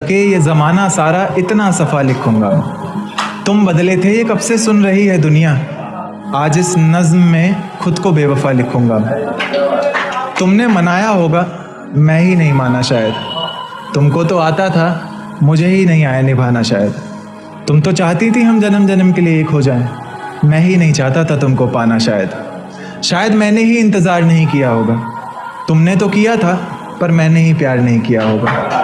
कि ये ज़माना सारा इतना सफ़ा लिखूंगा। तुम बदले थे ये कब से सुन रही है दुनिया, आज इस नज़्म में खुद को बेवफा लिखूंगा। तुमने मनाया होगा मैं ही नहीं माना शायद, तुमको तो आता था मुझे ही नहीं आया निभाना शायद। तुम तो चाहती थी हम जन्म जन्म के लिए एक हो जाएं, मैं ही नहीं चाहता था तुमको पाना शायद मैंने ही इंतज़ार नहीं किया होगा। तुमने तो किया था पर मैंने ही प्यार नहीं किया होगा।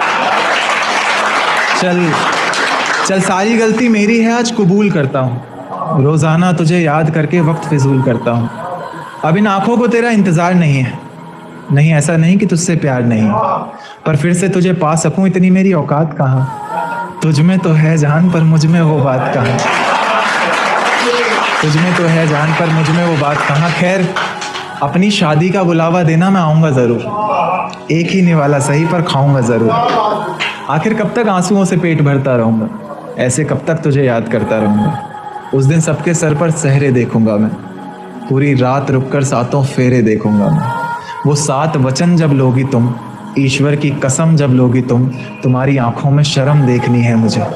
चल सारी गलती मेरी है, आज कबूल करता हूँ। रोज़ाना तुझे याद करके वक्त फिजूल करता हूँ। अब इन आँखों को तेरा इंतज़ार नहीं है, नहीं ऐसा नहीं कि तुझसे प्यार नहीं, पर फिर से तुझे पा सकूं इतनी मेरी औकात कहाँ। तुझ में तो है जान पर मुझ में वो बात कहाँ, तुझ में तो है जान पर मुझ में वो बात कहाँ। खैर अपनी शादी का बुलावा देना, मैं आऊँगा ज़रूर। एक ही निवाला सही पर खाऊंगा ज़रूर। आखिर कब तक आंसुओं से पेट भरता रहूँगा, ऐसे कब तक तुझे याद करता रहूँगा। उस दिन सबके सर पर सहरे देखूंगा मैं, पूरी रात रुककर सातों फेरे देखूंगा मैं। वो 7 वचन जब लोगी तुम, ईश्वर की कसम जब लोगी तुम, तुम्हारी आंखों में शर्म देखनी है मुझे।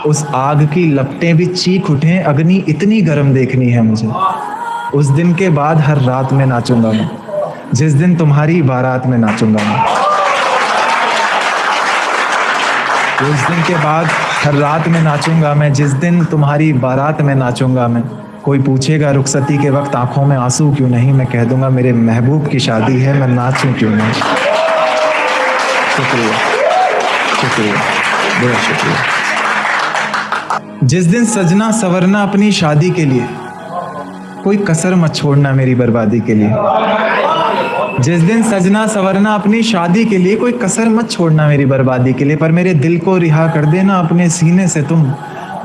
उस आग की लपटें भी चीख उठें, अग्नि इतनी गर्म देखनी है मुझे। उस दिन के बाद हर रात में नाचूंगा मैं, जिस दिन तुम्हारी बारात में नाचूंगा मैं। उस दिन के बाद हर रात में नाचूंगा मैं, जिस दिन तुम्हारी बारात में नाचूंगा मैं। कोई पूछेगा रुखसती के वक्त आंखों में आंसू क्यों नहीं, मैं कह दूंगा मेरे महबूब की शादी है, मैं नाचूं क्यों नहीं। शुक्रिया शुक्रिया बहुत शुक्रिया। जिस दिन सजना सवरना अपनी शादी के लिए, कोई कसर मत छोड़ना मेरी बर्बादी के लिए। जिस दिन सजना सवरना अपनी शादी के लिए, कोई कसर मत छोड़ना मेरी बर्बादी के लिए। पर मेरे दिल को रिहा कर देना अपने सीने से तुम,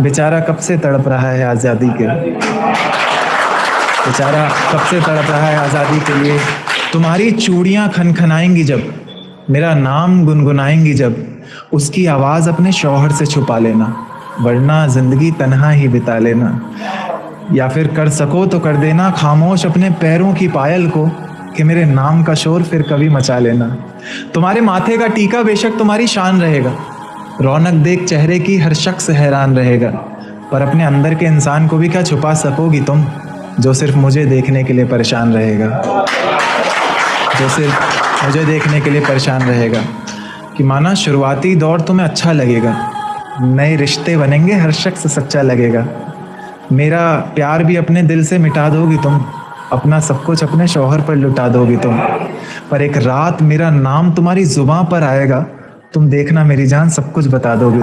बेचारा कब से तड़प रहा है आज़ादी के लिए। बेचारा कब से तड़प रहा है आज़ादी के लिए। तुम्हारी चूड़ियाँ खनखनाएंगी जब, मेरा नाम गुनगुनाएंगी जब, उसकी आवाज़ अपने शौहर से छुपा लेना, वरना ज़िंदगी तन्हा ही बिता लेना। या फिर कर सको तो कर देना खामोश अपने पैरों की पायल को, कि मेरे नाम का शोर फिर कभी मचा लेना। तुम्हारे माथे का टीका बेशक तुम्हारी शान रहेगा, रौनक देख चेहरे की हर शख्स हैरान रहेगा। पर अपने अंदर के इंसान को भी क्या छुपा सकोगी तुम, जो सिर्फ मुझे देखने के लिए परेशान रहेगा, जो सिर्फ मुझे देखने के लिए परेशान रहेगा। कि माना शुरुआती दौर तुम्हें अच्छा लगेगा, नए रिश्ते बनेंगे हर शख्स सच्चा लगेगा। मेरा प्यार भी अपने दिल से मिटा दोगी तुम, अपना सब कुछ अपने शौहर पर लुटा दोगी तुम। पर एक रात मेरा नाम तुम्हारी जुबां पर आएगा, तुम देखना मेरी जान सब कुछ बता दोगी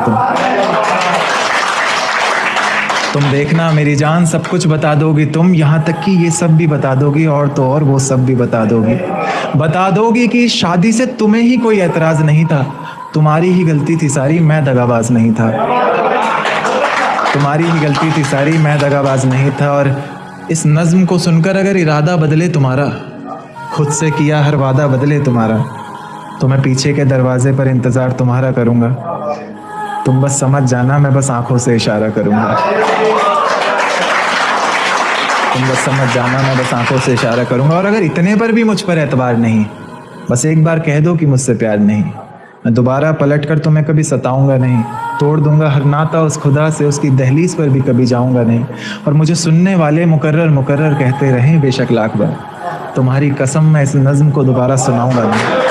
तुम देखना मेरी जान सब कुछ बता दोगी तुम। यहाँ तक कि ये सब भी बता दोगी, और तो और वो सब भी बता दोगी कि शादी से तुम्हें ही कोई एतराज़ नहीं था, तुम्हारी ही गलती थी सारी, मैं दगाबाज नहीं था। तुम्हारी ही गलती थी सारी, मैं दगाबाज नहीं था। और इस नज़्म को सुनकर अगर इरादा बदले तुम्हारा, खुद से किया हर वादा बदले तुम्हारा, तो मैं पीछे के दरवाजे पर इंतज़ार तुम्हारा करूँगा। तुम बस समझ जाना, मैं बस आंखों से इशारा करूँगा। तुम बस समझ जाना, मैं बस आंखों से इशारा करूँगा। और अगर इतने पर भी मुझ पर एतबार नहीं, बस एक बार कह दो कि मुझसे प्यार नहीं, मैं दोबारा पलट कर तुम्हें कभी सताऊंगा नहीं। तोड़ दूंगा हर नाता उस खुदा से, उसकी दहलीज पर भी कभी जाऊंगा नहीं। और मुझे सुनने वाले मुकर्रर कहते रहें बेशक लाख बार, तुम्हारी कसम मैं इस नज़्म को दोबारा सुनाऊंगा नहीं।